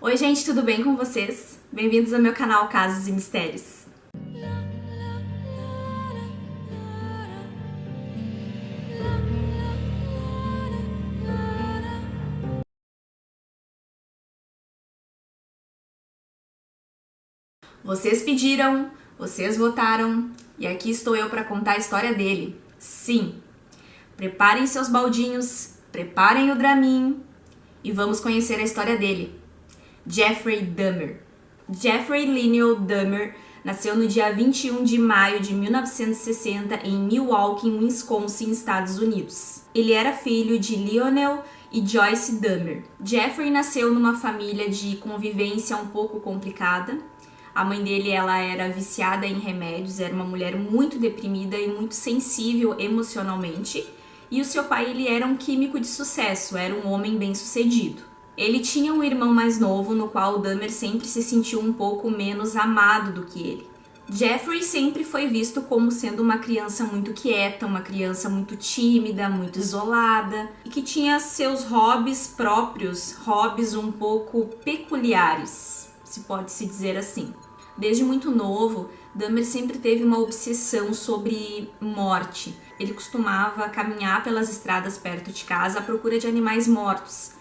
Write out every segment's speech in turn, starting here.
Oi gente, tudo bem com vocês? Bem-vindos ao meu canal Casos e Mistérios. Vocês pediram, vocês votaram e aqui estou eu para contar a história dele. Sim, preparem seus baldinhos, preparem o draminho e vamos conhecer a história dele. Jeffrey Dahmer. Jeffrey Lionel Dahmer nasceu no dia 21 de maio de 1960 em Milwaukee, Wisconsin, Estados Unidos. Ele era filho de Lionel e Joyce Dahmer. Jeffrey nasceu numa família de convivência um pouco complicada. A mãe dele, ela era viciada em remédios, era uma mulher muito deprimida e muito sensível emocionalmente. E o seu pai, ele era um químico de sucesso, era um homem bem-sucedido. Ele tinha um irmão mais novo, no qual o Dahmer sempre se sentiu um pouco menos amado do que ele. Jeffrey sempre foi visto como sendo uma criança muito quieta, uma criança muito tímida, muito isolada, e que tinha seus hobbies próprios, hobbies um pouco peculiares, se pode se dizer assim. Desde muito novo, Dahmer sempre teve uma obsessão sobre morte. Ele costumava caminhar pelas estradas perto de casa à procura de animais mortos.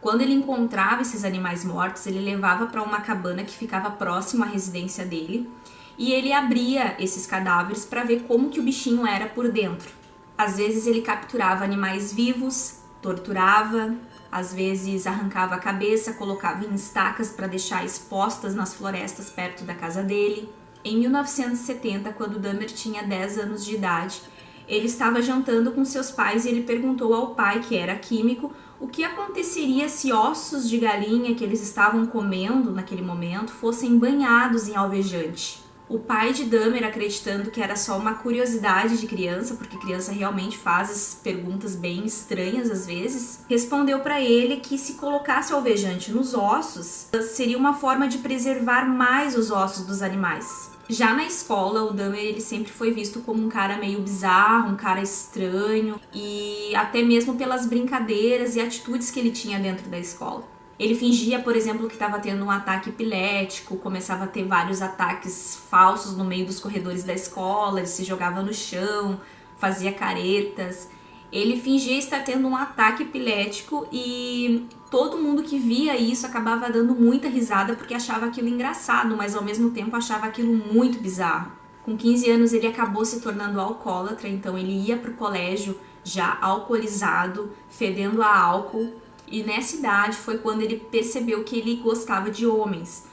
Quando ele encontrava esses animais mortos, ele levava para uma cabana que ficava próxima à residência dele e ele abria esses cadáveres para ver como que o bichinho era por dentro. Às vezes ele capturava animais vivos, torturava, às vezes arrancava a cabeça, colocava em estacas para deixar expostas nas florestas perto da casa dele. Em 1970, quando Dahmer tinha 10 anos de idade, ele estava jantando com seus pais e ele perguntou ao pai, que era químico, o que aconteceria se ossos de galinha que eles estavam comendo naquele momento fossem banhados em alvejante. O pai de Dahmer, acreditando que era só uma curiosidade de criança, porque criança realmente faz perguntas bem estranhas às vezes, respondeu para ele que se colocasse alvejante nos ossos, seria uma forma de preservar mais os ossos dos animais. Já na escola, o Dahmer ele sempre foi visto como um cara meio bizarro, um cara estranho, e até mesmo pelas brincadeiras e atitudes que ele tinha dentro da escola. Ele fingia, por exemplo, que estava tendo um ataque epilético, começava a ter vários ataques falsos no meio dos corredores da escola, ele se jogava no chão, fazia caretas. Ele fingia estar tendo um ataque epilético e todo mundo que via isso acabava dando muita risada porque achava aquilo engraçado, mas ao mesmo tempo achava aquilo muito bizarro. Com 15 anos ele acabou se tornando alcoólatra, então ele ia para o colégio já alcoolizado, fedendo a álcool. E nessa idade foi quando ele percebeu que ele gostava de homens.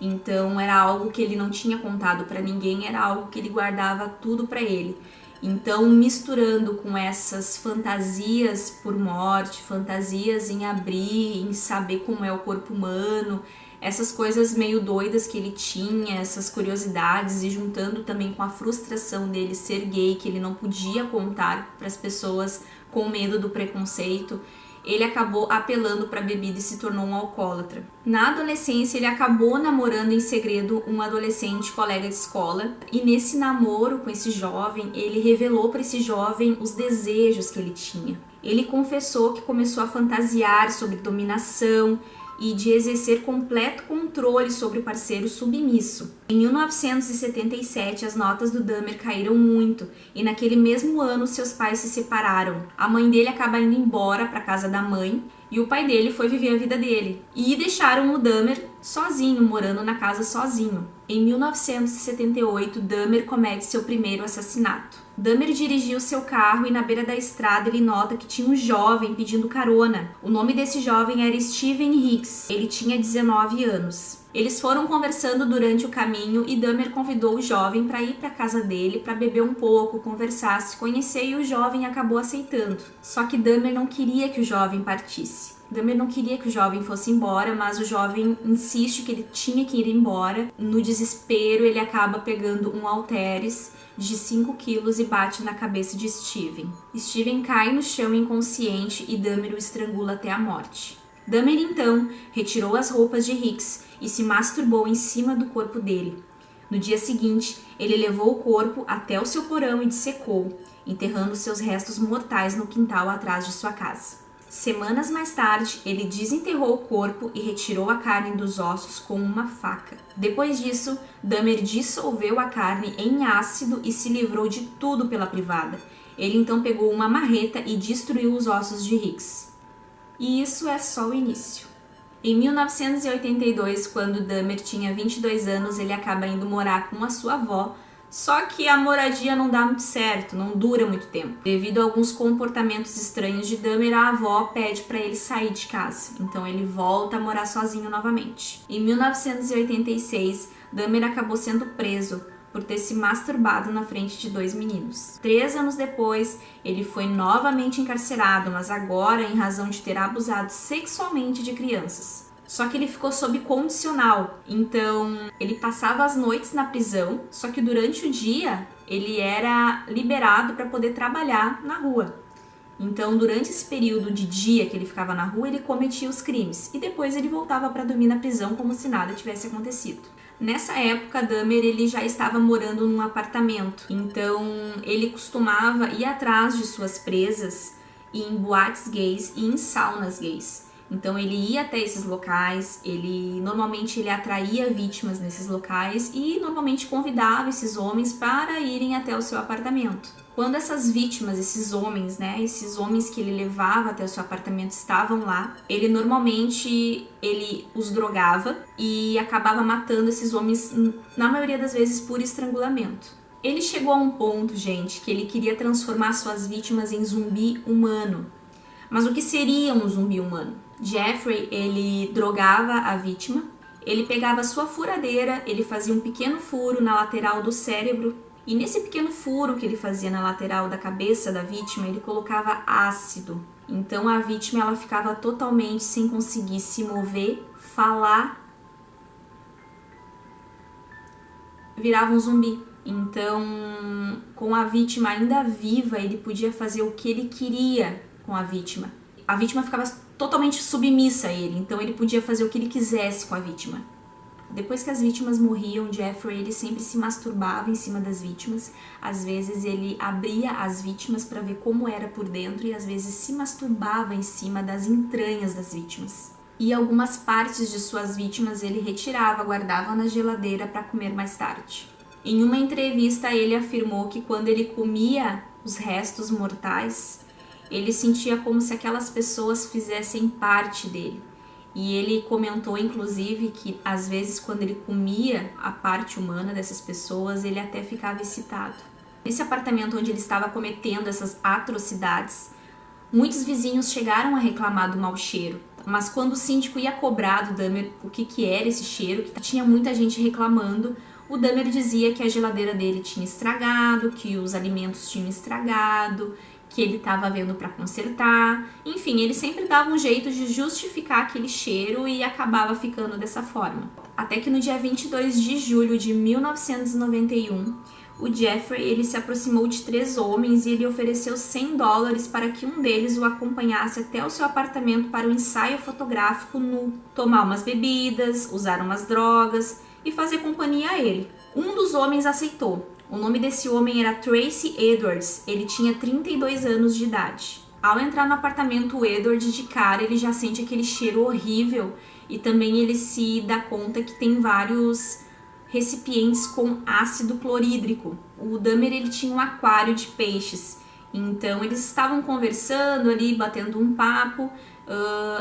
Então era algo que ele não tinha contado para ninguém, era algo que ele guardava tudo para ele. Então, misturando com essas fantasias por morte, fantasias em abrir, em saber como é o corpo humano, essas coisas meio doidas que ele tinha, essas curiosidades, e juntando também com a frustração dele ser gay, que ele não podia contar para as pessoas com medo do preconceito, ele acabou apelando para a bebida e se tornou um alcoólatra. Na adolescência, ele acabou namorando em segredo um adolescente colega de escola, e nesse namoro com esse jovem, ele revelou para esse jovem os desejos que ele tinha. Ele confessou que começou a fantasiar sobre dominação e de exercer completo controle sobre o parceiro submisso. Em 1977, as notas do Dahmer caíram muito e naquele mesmo ano seus pais se separaram. A mãe dele acaba indo embora para a casa da mãe e o pai dele foi viver a vida dele. E deixaram o Dahmer sozinho, morando na casa sozinho. Em 1978, Dahmer comete seu primeiro assassinato. Dahmer dirigiu seu carro e na beira da estrada ele nota que tinha um jovem pedindo carona. O nome desse jovem era Steven Hicks. Ele tinha 19 anos. Eles foram conversando durante o caminho e Dahmer convidou o jovem para ir para a casa dele para beber um pouco, conversar, se conhecer, e o jovem acabou aceitando. Só que Dahmer não queria que o jovem partisse. Dahmer não queria que o jovem fosse embora, mas o jovem insiste que ele tinha que ir embora. No desespero, ele acaba pegando um halteres de 5 quilos e bate na cabeça de Steven. Steven cai no chão inconsciente e Dahmer o estrangula até a morte. Dahmer então retirou as roupas de Hicks e se masturbou em cima do corpo dele. No dia seguinte, ele levou o corpo até o seu porão e dissecou, enterrando seus restos mortais no quintal atrás de sua casa. Semanas mais tarde, ele desenterrou o corpo e retirou a carne dos ossos com uma faca. Depois disso, Dahmer dissolveu a carne em ácido e se livrou de tudo pela privada. Ele então pegou uma marreta e destruiu os ossos de Hicks. E isso é só o início. Em 1982, quando Dahmer tinha 22 anos, ele acaba indo morar com a sua avó. Só que a moradia não dá muito certo, não dura muito tempo. Devido a alguns comportamentos estranhos de Dahmer, a avó pede para ele sair de casa. Então ele volta a morar sozinho novamente. Em 1986, Dahmer acabou sendo preso por ter se masturbado na frente de 2 meninos. 3 anos depois, ele foi novamente encarcerado, mas agora em razão de ter abusado sexualmente de crianças. Só que ele ficou sob condicional, então ele passava as noites na prisão, só que durante o dia ele era liberado para poder trabalhar na rua. Então, durante esse período de dia que ele ficava na rua, ele cometia os crimes e depois ele voltava para dormir na prisão como se nada tivesse acontecido. Nessa época, Dahmer ele já estava morando num apartamento, então ele costumava ir atrás de suas presas em boates gays e em saunas gays. Então ele ia até esses locais, normalmente ele atraía vítimas nesses locais e normalmente convidava esses homens para irem até o seu apartamento. Quando essas vítimas, esses homens que ele levava até o seu apartamento estavam lá, ele normalmente os drogava e acabava matando esses homens, na maioria das vezes por estrangulamento. Ele chegou a um ponto, gente, que ele queria transformar suas vítimas em zumbi humano. Mas o que seria um zumbi humano? Jeffrey, ele drogava a vítima, ele pegava a sua furadeira, ele fazia um pequeno furo na lateral do cérebro e nesse pequeno furo que ele fazia na lateral da cabeça da vítima, ele colocava ácido. Então a vítima ela ficava totalmente sem conseguir se mover, falar, virava um zumbi. Então, com a vítima ainda viva, ele podia fazer o que ele queria com a vítima. A vítima ficava totalmente submissa a ele, então ele podia fazer o que ele quisesse com a vítima. Depois que as vítimas morriam, Jeffrey ele sempre se masturbava em cima das vítimas. Às vezes ele abria as vítimas para ver como era por dentro e às vezes se masturbava em cima das entranhas das vítimas. E algumas partes de suas vítimas ele retirava, guardava na geladeira para comer mais tarde. Em uma entrevista ele afirmou que quando ele comia os restos mortais, ele sentia como se aquelas pessoas fizessem parte dele. E ele comentou, inclusive, que às vezes quando ele comia a parte humana dessas pessoas, ele até ficava excitado. Nesse apartamento onde ele estava cometendo essas atrocidades, muitos vizinhos chegaram a reclamar do mau cheiro. Mas quando o síndico ia cobrar do Dahmer o que era esse cheiro, que tinha muita gente reclamando, o Dahmer dizia que a geladeira dele tinha estragado, que os alimentos tinham estragado, que ele estava vendo para consertar. Enfim, ele sempre dava um jeito de justificar aquele cheiro e acabava ficando dessa forma. Até que no dia 22 de julho de 1991, o Jeffrey ele se aproximou de 3 homens e ele ofereceu $100 para que um deles o acompanhasse até o seu apartamento para o ensaio fotográfico nu, tomar umas bebidas, usar umas drogas e fazer companhia a ele. Um dos homens aceitou. O nome desse homem era Tracy Edwards, ele tinha 32 anos de idade. Ao entrar no apartamento, o Edwards de cara ele já sente aquele cheiro horrível e também ele se dá conta que tem vários recipientes com ácido clorídrico. O Dahmer ele tinha um aquário de peixes, então eles estavam conversando ali, batendo um papo,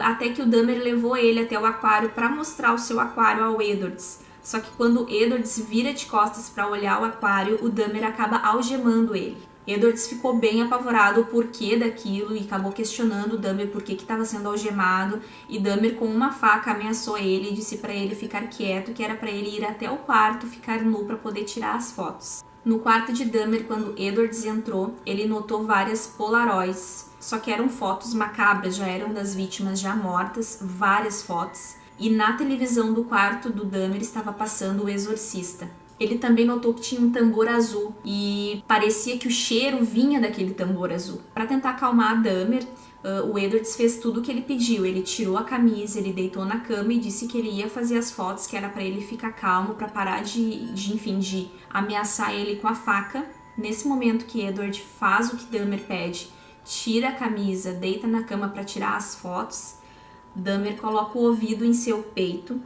até que o Dahmer levou ele até o aquário para mostrar o seu aquário ao Edwards. Só que quando Edwards vira de costas para olhar o aquário, o Dahmer acaba algemando ele. Edwards ficou bem apavorado o porquê daquilo e acabou questionando o Dahmer por que estava sendo algemado. E Dahmer com uma faca ameaçou ele e disse para ele ficar quieto, que era para ele ir até o quarto, ficar nu para poder tirar as fotos. No quarto de Dahmer, quando Edwards entrou, ele notou várias polaroids, só que eram fotos macabras, já eram das vítimas já mortas, várias fotos. E na televisão do quarto do Dahmer estava passando O Exorcista. Ele também notou que tinha um tambor azul e parecia que o cheiro vinha daquele tambor azul. Para tentar acalmar Dahmer, o Edwards fez tudo o que ele pediu. Ele tirou a camisa, ele deitou na cama e disse que ele ia fazer as fotos, que era para ele ficar calmo, para parar de ameaçar ele com a faca. Nesse momento que Edward faz o que Dahmer pede, tira a camisa, deita na cama para tirar as fotos, Dahmer coloca o ouvido em seu peito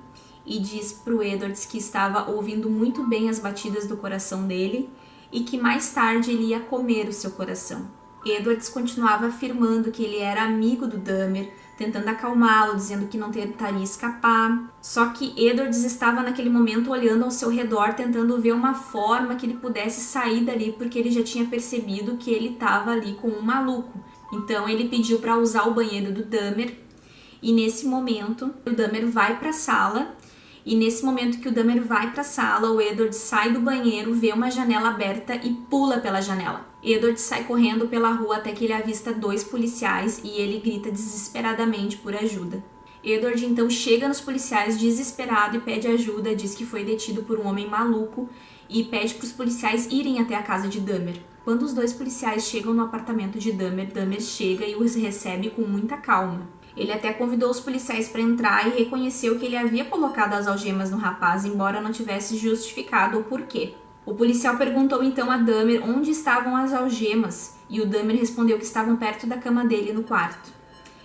e diz pro Edwards que estava ouvindo muito bem as batidas do coração dele e que mais tarde ele ia comer o seu coração. Edwards continuava afirmando que ele era amigo do Dahmer, tentando acalmá-lo, dizendo que não tentaria escapar. Só que Edwards estava naquele momento olhando ao seu redor, tentando ver uma forma que ele pudesse sair dali, porque ele já tinha percebido que ele estava ali com um maluco. Então ele pediu para usar o banheiro do Dahmer, e nesse momento o Dahmer vai para a sala. E nesse momento que o Dahmer vai para a sala, o Edwards sai do banheiro, vê uma janela aberta e pula pela janela. Edwards sai correndo pela rua até que ele avista 2 policiais e ele grita desesperadamente por ajuda. Edward então chega nos policiais desesperado e pede ajuda, diz que foi detido por um homem maluco e pede para os policiais irem até a casa de Dahmer. Quando os 2 policiais chegam no apartamento de Dahmer, Dahmer chega e os recebe com muita calma. Ele até convidou os policiais para entrar e reconheceu que ele havia colocado as algemas no rapaz, embora não tivesse justificado o porquê. O policial perguntou então a Dahmer onde estavam as algemas e o Dahmer respondeu que estavam perto da cama dele no quarto.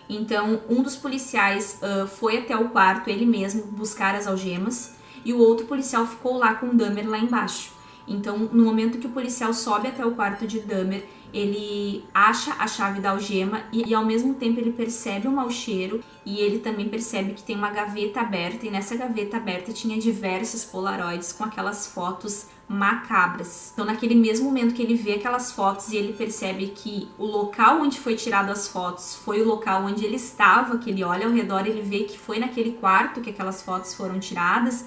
Então um dos policiais foi até o quarto ele mesmo buscar as algemas e o outro policial ficou lá com o Dahmer lá embaixo. Então no momento que o policial sobe até o quarto de Dahmer, ele acha a chave da algema e ao mesmo tempo ele percebe um mau cheiro e ele também percebe que tem uma gaveta aberta e nessa gaveta aberta tinha diversas polaroids com aquelas fotos macabras. Então naquele mesmo momento que ele vê aquelas fotos e ele percebe que o local onde foi tirado as fotos foi o local onde ele estava, que ele olha ao redor e ele vê que foi naquele quarto que aquelas fotos foram tiradas.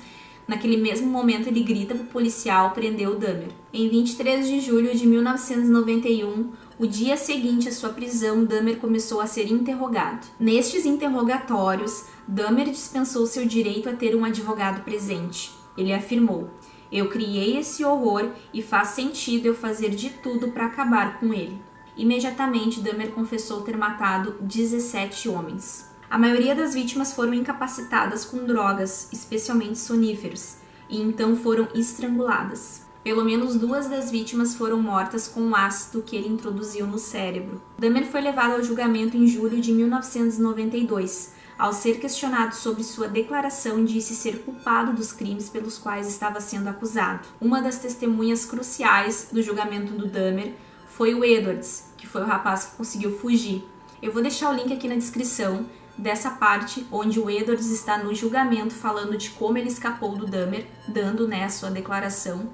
Naquele mesmo momento, ele grita para o policial prender o Dahmer. Em 23 de julho de 1991, o dia seguinte à sua prisão, Dahmer começou a ser interrogado. Nestes interrogatórios, Dahmer dispensou seu direito a ter um advogado presente. Ele afirmou: "Eu criei esse horror e faz sentido eu fazer de tudo para acabar com ele." Imediatamente, Dahmer confessou ter matado 17 homens. A maioria das vítimas foram incapacitadas com drogas, especialmente soníferos, e então foram estranguladas. Pelo menos 2 das vítimas foram mortas com o ácido que ele introduziu no cérebro. Dahmer foi levado ao julgamento em julho de 1992. Ao ser questionado sobre sua declaração, disse ser culpado dos crimes pelos quais estava sendo acusado. Uma das testemunhas cruciais do julgamento do Dahmer foi o Edwards, que foi o rapaz que conseguiu fugir. Eu vou deixar o link aqui na descrição dessa parte onde o Edwards está no julgamento falando de como ele escapou do Dahmer, dando a sua declaração.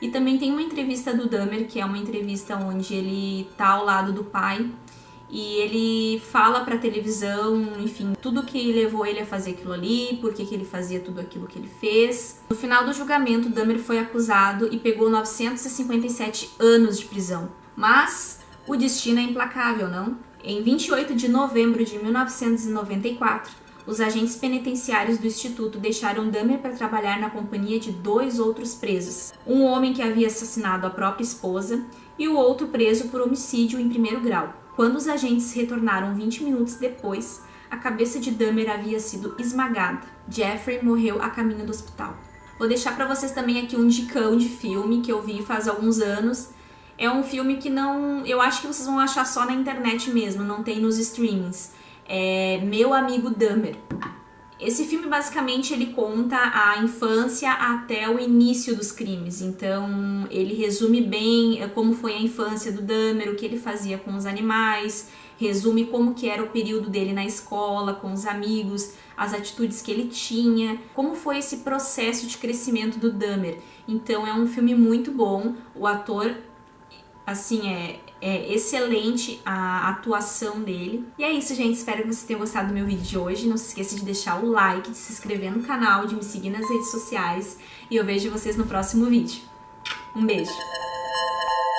E também tem uma entrevista do Dahmer, que é uma entrevista onde ele tá ao lado do pai e ele fala pra televisão, enfim, tudo que levou ele a fazer aquilo ali, por que ele fazia tudo aquilo que ele fez. No final do julgamento, Dahmer foi acusado e pegou 957 anos de prisão. Mas o destino é implacável, não? Em 28 de novembro de 1994, os agentes penitenciários do Instituto deixaram Dahmer para trabalhar na companhia de 2 outros presos. Um homem que havia assassinado a própria esposa e o outro preso por homicídio em 1º grau. Quando os agentes retornaram 20 minutos depois, a cabeça de Dahmer havia sido esmagada. Jeffrey morreu a caminho do hospital. Vou deixar para vocês também aqui um dicão de filme que eu vi faz alguns anos. É um filme que eu acho que vocês vão achar só na internet mesmo, não tem nos streamings. É Meu Amigo Dahmer. Esse filme basicamente ele conta a infância até o início dos crimes. Então ele resume bem como foi a infância do Dahmer, o que ele fazia com os animais, resume como que era o período dele na escola, com os amigos, as atitudes que ele tinha, como foi esse processo de crescimento do Dahmer. Então é um filme muito bom, o ator assim, é excelente a atuação dele. E é isso, gente. Espero que vocês tenham gostado do meu vídeo de hoje. Não se esqueça de deixar o like, de se inscrever no canal, de me seguir nas redes sociais. E eu vejo vocês no próximo vídeo. Um beijo!